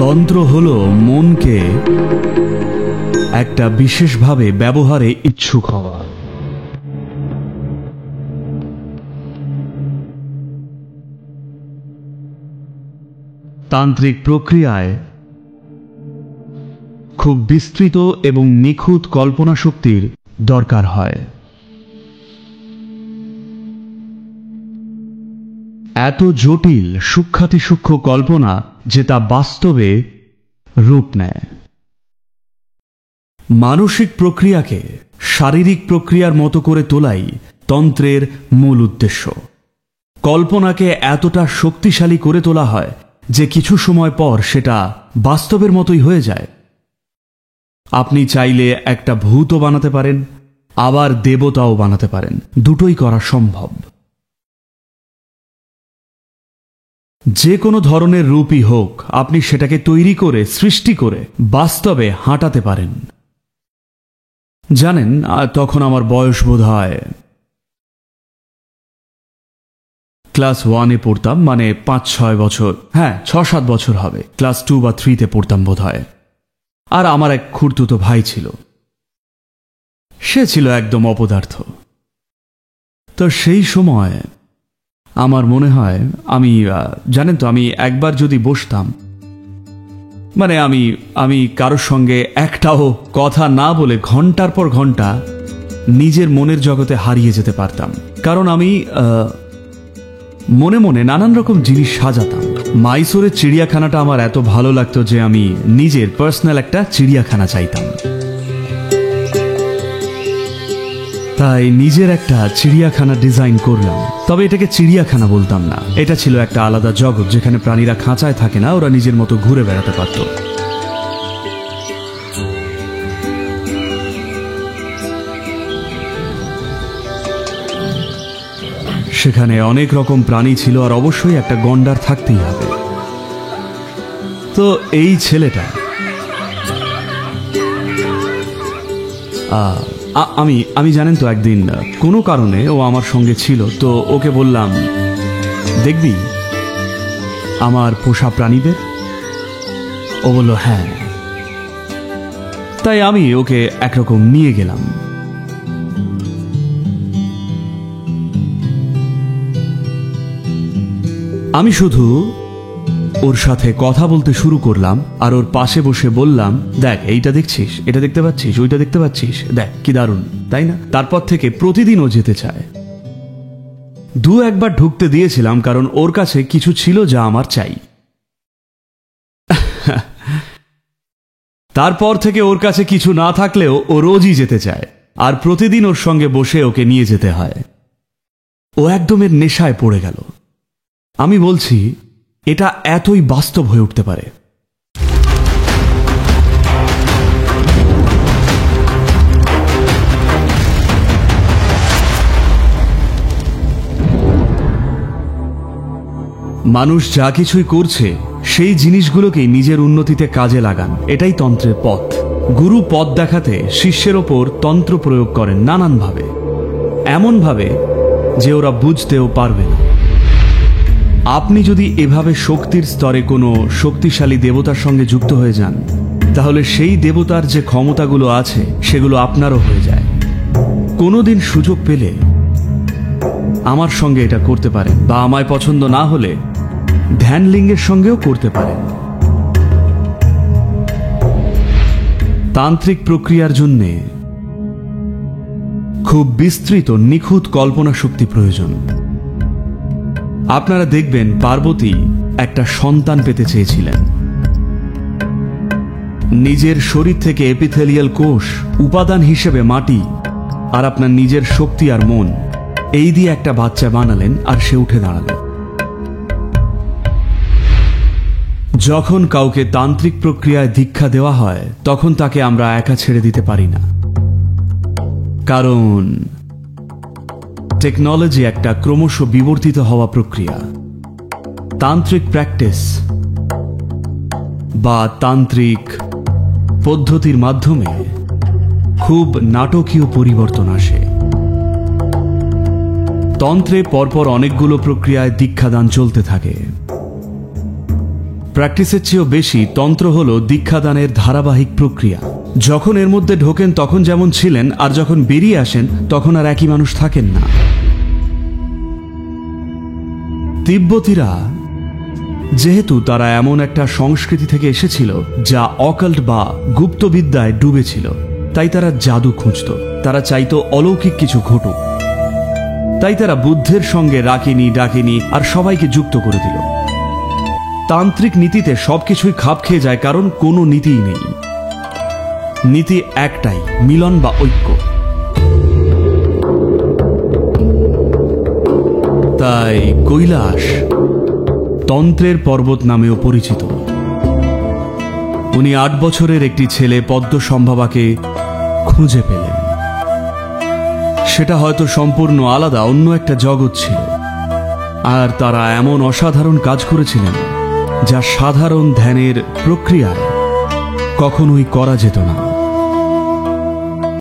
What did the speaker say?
তন্ত্র হলো মনকে একটা বিশেষভাবে ব্যবহারে ইচ্ছুক হওয়া। তান্ত্রিক প্রক্রিয়ায় খুব বিস্তৃত এবং নিখুঁত কল্পনা শক্তির দরকার হয়। এত জটিল সূক্ষ্মাতিসূক্ষ্ম কল্পনা যে তা বাস্তবে রূপ নেয়। মানসিক প্রক্রিয়াকে শারীরিক প্রক্রিয়ার মতো করে তোলাই তন্ত্রের মূল উদ্দেশ্য। কল্পনাকে এতটা শক্তিশালী করে তোলা হয় যে কিছু সময় পর সেটা বাস্তবের মতোই হয়ে যায়। আপনি চাইলে একটা ভূতও বানাতে পারেন, আবার দেবতাও বানাতে পারেন, দুটোই করা সম্ভব। যে কোনো ধরনের রূপই হোক, আপনি সেটাকে তৈরি করে সৃষ্টি করে বাস্তবে হাঁটাতে পারেন। জানেন, তখন আমার বয়স বোধ হয় ক্লাস 1-এ পড়তাম, মানে 5-6 বছর, হ্যাঁ 6-7 বছর হবে। ক্লাস 2 বা 3-তে পড়তাম বোধ হয়। আর আমার এক খুড়তুতো ভাই ছিল, সে ছিল একদম অপদার্থ। তো সেই সময় আমার মনে হয় জানেন তো, আমি একবার যদি বসতাম, মানে আমি কারোর সঙ্গে একটাও কথা না বলে ঘন্টার পর ঘন্টা নিজের মনের জগতে হারিয়ে যেতে পারতাম। কারণ আমি মনে মনে নানান রকম জিনিস সাজাতাম। মাইসোরের চিড়িয়াখানাটা আমার এত ভালো লাগতো যে আমি নিজের পার্সোনাল একটা চিড়িয়াখানা চাইতাম। তাই নিজের একটা চিড়িয়াখানা ডিজাইন করলাম। তবে এটাকে চিড়িয়াখানা বলতাম না, এটা ছিল একটা আলাদা জগৎ যেখানে প্রাণীরা খাঁচায় থাকে না, ওরা নিজের মতো ঘুরে বেড়াতে পারত। সেখানে অনেক রকম প্রাণী ছিল, আর অবশ্যই একটা গন্ডার থাকতেই হবে। তো এই ছেলেটা আমি জানেন তো, একদিন কোনো কারণে ও আমার সঙ্গে ছিল, তো ওকে বললাম, দেখবি আমার পোষা প্রাণীদের? ও বলল হ্যাঁ। তাই আমি ওকে একরকম নিয়ে গেলাম। আমি শুধু ওর সাথে কথা বলতে শুরু করলাম, আর ওর পাশে বসে বললাম, দেখ এইটা দেখছিস, এটা দেখতে পাচ্ছিস, ওইটা দেখতে পাচ্ছিস, দেখ কি দারুণ, তাই না? তারপর থেকে প্রতিদিন ও যেতে চায়। 2-1 বার ঢুকতে দিয়েছিলাম, কারণ ওর কাছে কিছু ছিল যা আমার চাই। তারপর থেকে ওর কাছে কিছু না থাকলেও ও রোজই যেতে চায়, আর প্রতিদিন ওর সঙ্গে বসে ওকে নিয়ে যেতে হয়। ও একদমের নেশায় পড়ে গেল। আমি বলছি, এটা এতই বাস্তব হয়ে উঠতে পারে। মানুষ যা কিছুই করছে সেই জিনিসগুলোকেই নিজের উন্নতিতে কাজে লাগান, এটাই তন্ত্রের পথ। গুরু পথ দেখাতে শিষ্যের ওপর তন্ত্র প্রয়োগ করেন নানানভাবে, এমনভাবে যে ওরা বুঝতেও পারবে না। আপনি যদি এভাবে শক্তির স্তরে কোনো শক্তিশালী দেবতার সঙ্গে যুক্ত হয়ে যান, তাহলে সেই দেবতার যে ক্ষমতাগুলো আছে সেগুলো আপনারও হয়ে যায়। কোনোদিন সুযোগ পেলে আমার সঙ্গে এটা করতে পারেন, বা আমায় পছন্দ না হলে ধ্যানলিঙ্গের সঙ্গেও করতে পারেন। তান্ত্রিক প্রক্রিয়ার জন্য খুব বিস্তৃত নিখুঁত কল্পনা শক্তি প্রয়োজন। আপনারা দেখবেন, পার্বতী একটা সন্তান পেতে চেয়েছিলেন। নিজের শরীর থেকে এপিথেলিয়াল কোষ, উপাদান হিসেবে মাটি, আর আপনার নিজের শক্তি আর মন, এই দিয়ে একটা বাচ্চা বানালেন, আর সে উঠে দাঁড়ালো। যখন কাউকে তান্ত্রিক প্রক্রিয়ায় দীক্ষা দেওয়া হয়, তখন তাকে আমরা একা ছেড়ে দিতে পারি না, কারণ টেকনোলজি একটা ক্রমশ বিবর্তিত হওয়া প্রক্রিয়া। তান্ত্রিক প্র্যাকটিস বা তান্ত্রিক পদ্ধতির মাধ্যমে খুব নাটকীয় পরিবর্তন আসে। তন্ত্রে পরপর অনেকগুলো প্রক্রিয়ায় দীক্ষাদান চলতে থাকে। প্র্যাকটিসের চেয়েও বেশি তন্ত্র হল দীক্ষাদানের ধারাবাহিক প্রক্রিয়া। যখন এর মধ্যে ঢোকেন তখন যেমন ছিলেন, আর যখন বেরিয়ে আসেন তখন আর একই মানুষ থাকেন না। তিব্বতীরা যেহেতু তারা এমন একটা সংস্কৃতি থেকে এসেছিল যা অকাল্ট বা গুপ্তবিদ্যায় ডুবেছিল, তাই তারা জাদু খুঁজত। তারা চাইতো অলৌকিক কিছু ঘটুক। তাই তারা বুদ্ধের সঙ্গে রাকিনি ডাকিনি আর সবাইকে যুক্ত করে দিল। তান্ত্রিক নীতিতে সবকিছুই খাপ খেয়ে যায়, কারণ কোনো নীতিই নেই। নীতি একটাই, মিলন বা ঐক্য। তাই কৈলাস তন্ত্রের পর্বত নামেও পরিচিত। উনি 8 বছরের একটি ছেলে পদ্মসম্ভবাকে খুঁজে পেলেন। সেটা হয়তো সম্পূর্ণ আলাদা অন্য একটা জগৎ ছিল, আর তারা এমন অসাধারণ কাজ করেছিলেন যা সাধারণ ধ্যানের প্রক্রিয়ায় কখনোই করা যেত না।